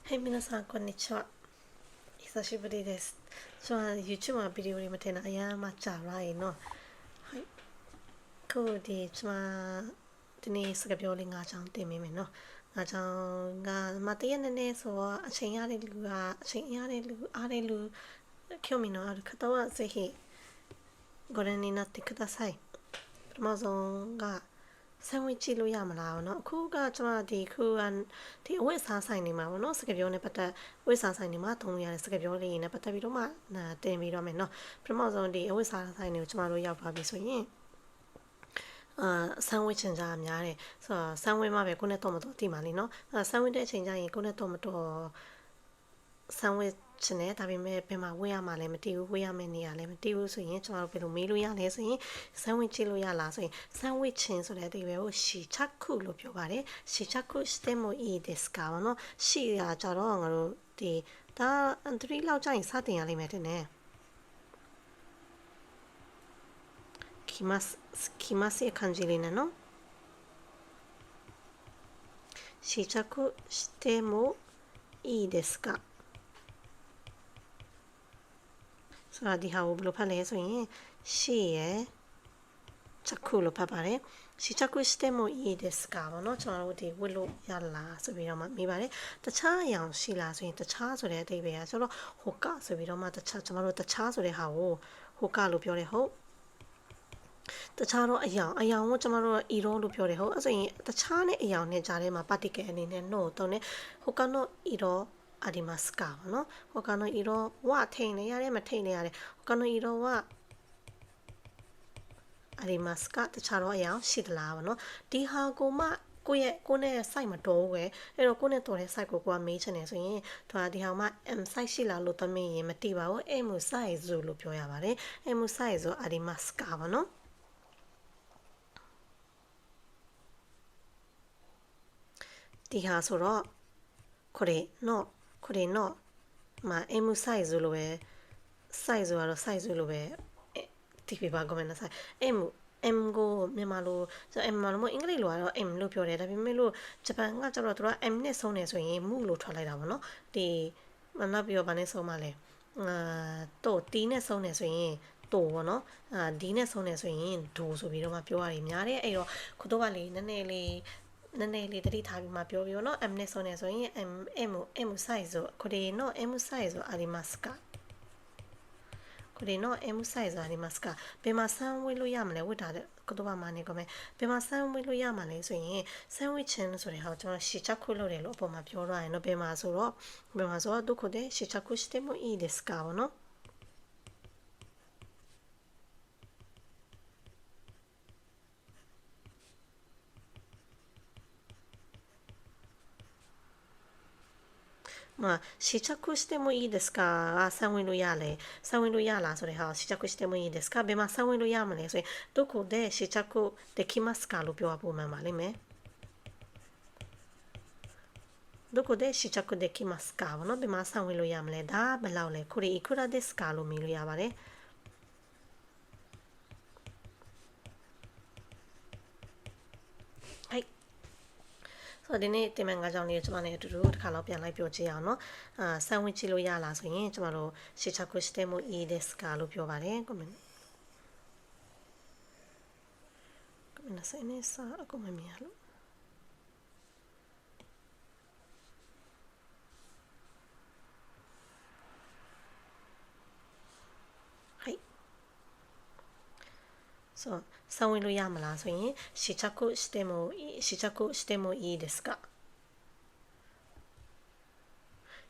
はい、皆さん、こんにちは。久しぶりです。YouTube はビデオにもてなやまちゃらいの。はい。こうで、ဒီနေ့စကားပြောလေး၅ချောင်းတင်မိမယ်နော်၅ချောင်းကတရက်နဲ့ဆိုတော့အချိန်ရတဲ့လူကအချိန်ရတဲ့လူအားတဲ့လူ興味のある方はぜひご覧になってください。ပထမဆုံးကဆန်ဝစ်ကြည့်လို့ရမလားเนาะအခုကကျွန်မဒီအဝတ်စားဆိုင်နေမှာပေါ့เนาะစကားပြောနဲ့ပတ်သက်အဝတ်စားဆိုင်နေမှာသုံးလို့ရတဲ့စကားပြောလေးနဲ့ပတ်သက်ပြီးတော့မှတင်ပြီးတော့မယ်เนาะပထမဆုံးဒီအဝတ်စားဆိုင်တွေကိုကျွန်မတို့ရောက်သွားပြီဆိုရင်ဆန်ဝစ်ချင်ကြများတယ်ဆိုတော့ဆန်ဝစ်မှာပဲကိုနဲ့တော့မတော့တိမာလीเนาะဆန်ဝစ်တဲ့အချိန်ကျရင်ကိုနဲ့တော့မတော့ဆန်ဝစ်ချင်တယ်ဒါပေမဲ့ဘယ်မှာဝေးရမှာလဲမသိဘူးဝေးရမယ့်နေရာလည်းမသိဘူးဆိုရင်ကျွန်တော်တို့ဘယ်လိုမေးလို့ရလဲဆိုရင်ဆန်ဝစ်ကြည့်လို့ရလားဆိုရင်ဆန်ဝစ်ချင်းဆိုတဲ့အဓိပ္ပာယ်ကိုရှီချက်ခုလို့ပြောပါတယ်ရှီချက်ခုしてもいいですかเนาะရှီကကြတော့ငါတို့ဒီဒါ3လောက်ကျရင်စတင်ရလိမ့်မယ်တဲ့ね来ますရဲ့感じလေးနဲ့နော်試着してもいいですかဆိုတော့ဒီဟာကိုဘယ်လိုဖတ်လဲဆိုရင်ရှေ့ရဲ့ချက်ခုလို့ဖတ်ပါတယ်試着してもいいですかပေါ့နော်ကျွန်တော်တို့ဒီဝတ်လို့ရလားဆိုပြီးတော့မှမေးပါတယ်တခြားအရာရှိလားဆိုရင်တခြားဆိုတဲ့အဓိပ္ပာယ်ကဆိုတော့ဟိုကဆိုပြီးတော့မှတခြားကျွန်တော်တို့တခြားဆိုတဲ့ဟာကိုဟိုကလို့ပြောတယ်ဟုတ်တခြားတော့အယောင်ကိုကျွန်တော်တို့အီရောလို့ပြောတယ်ဟုတ်အဲ့ဆိုရင်တခြားနဲ့အယောင်နဲ့ကြားထဲမှာ particle အနေနဲ့ no တုံးねဟိုကの色ありますかเนาะ他の色はထိန်နေရတယ်မထိန်နေရတယ်他の色はありますかတခြားတော့အယောင်ရှိသလားပေါ့เนาะဒီဟာကိုမှကိုနဲ့ site မတော်ဘူးပဲအဲ့တော့ကိုနဲ့တော်တဲ့ site ကိုကမေးချင်တယ်ဆိုရင်ဒီဟာမှ site ရှိလားလို့သမီးရင်မသိပါဘူးအဲ့မှု site လို့ပြောရပါတယ်အဲ့မှု site ဆိုありますかပေါ့เนาะဒီဟာဆိုတော့これのまあ M サイズလိုပဲサイズကတော့ size လိုပဲဒီပြပါごめんなさい M ကိုမြန်မာလိုမအင်္ဂလိပ်လိုကတော့ M လို့ပြောတယ်ဒါပေမဲ့လို့ဂျပန်ကကျတော့သူက M နဲ့ဆုံးနေဆိုရင်မူလို့ထွက်လိုက်တာပေါ့နော်ဒီနောက်ပြီးတော့ဗာနဲ့ဆုံးမှလဲတော့တီနဲ့ဆုံးနေဆိုရင်တိုပေါ့နော်ဒီနဲ့ဆုံးနေဆိုရင်ဒိုဆိုပြီးတော့မှပြောရတယ်များတယ်အဲ့တော့ခုတော့ကလေနည်းနည်းလေးတတိထားပြီးမှပြောပြီးတော့เนาะ M နဲ့ဆုံးနေဆိုရင် M size これの M size ありますかこれの M size ありますかဘယ်မှာဆန်းဝေးလို့ရမလဲဝတ်တာတဲ့ကတော့မှနေကောမယ်ဘယ်မှာဆန်းဝေးလို့ရမှာလဲဆိုရင်ဆန်းဝေးချင်းဆိုတဲ့ဟာကျွန်တော်ရှီချက်ခုလို့တယ်လို့အပေါ်မှာပြောရရင်တော့ဘယ်မှာဆိုတော့どこで試着してもいいですかเนาะまあ試着してもいいですかサンウィルやれサンウィルやらそれは試着してもいいですかベマサンウィルやまねそれどこで試着できますかလို့ပြောရဖို့မှန်ပါလိမ့်မယ်どこで試着できますかဘောနော်ベマサンウィルやまလဲဒါဘယ်လောက်လဲこれいくらですかလို့မေးလို့ရပါတယ်はいဆိုတော့ဒီနေ့တင်မန်၅ကြောင်းလေးကိုကျွန်မနဲ့အတူတူတစ်ခါတော့ပြန်လိုက်ပြောကြည့်အောင်เนาะဆန်ဝစ်ကြည့်လို့ရလားဆိုရင်ကျွန်မတို့試着してもいいですかလို့ပြောပါတယ်ごめんなさいねさあごめん見やろはいそうဆန်ဝစ်လို့ရမလားဆိုရင်試着してもいいですか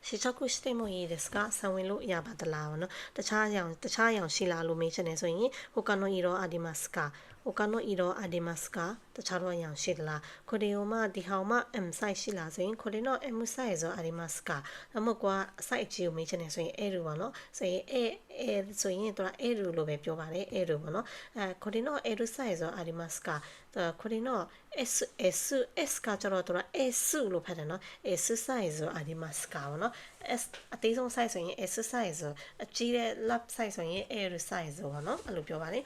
試着してもいいですかဆန်ဝင်လို့ရပါသလားเนาะတခြားရောင်ရှိလားလို့မေးချင်တယ်ဆိုရင်他の色ありますか他の色ありますかတခြားတော့ရောင်ရှိသလားこれをဒီဟောင် M size ရှိလားဆိုရင်これの M size ありますかအမကွာ size ကြီးကိုမေးချင်တယ်ဆိုရင် L ပေါ့เนาะဆိုရင် L ဆိုရင်သူက L လို့ပဲပြောပါတယ် L ပေါ့เนาะこれの L size ありますかこれの S ကကျတော့သူက S လို့ဖတ်တယ်နော် S size ありますかနော် S အသေးဆုံး size ဆိုရင် S size အကြီးတဲ့ lap size ဆိုရင် L size ပေါ့နော်အဲ့လိုပြောပါတယ်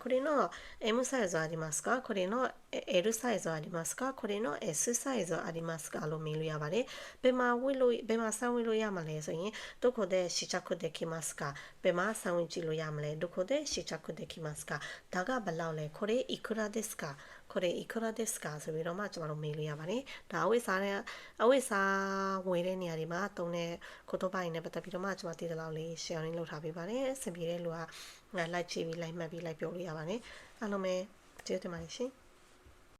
これの M size ありますかこれの L size ありますかこれの S size ありますかလို့မေးလို့ရပါတယ်ဘယ်မှာစမ်းဝေးလို့ရမှာလဲဆိုရင်どこで試着できますかဘယ်မှာစမ်းဝေးကြည့်လို့ရမလဲどこで試着できますかဒါကဘယ်လောက်လဲこれいくらですかこれいくらですかဆိုပြီးတော့မှကျွန်တော်တို့မေးလို့ရပါတယ်ဒါအဝိစာဝေတဲ့နေရာတွေမှာတုံးတဲ့ခုတ်ပိုင်းနဲ့ပတ်သက်ပြီးတော့မှကျွန်မတည်တဲ့လောက်လေး sharing လုပ်ထားပေးပါတယ်စင်ပြေတဲ့လူက like ကြည့်ပြီး like မှတ်ပြီး like ပြောလို့ရပါတယ်အားလုံးပဲကျေးဇူးတင်ပါတယ်ရှင်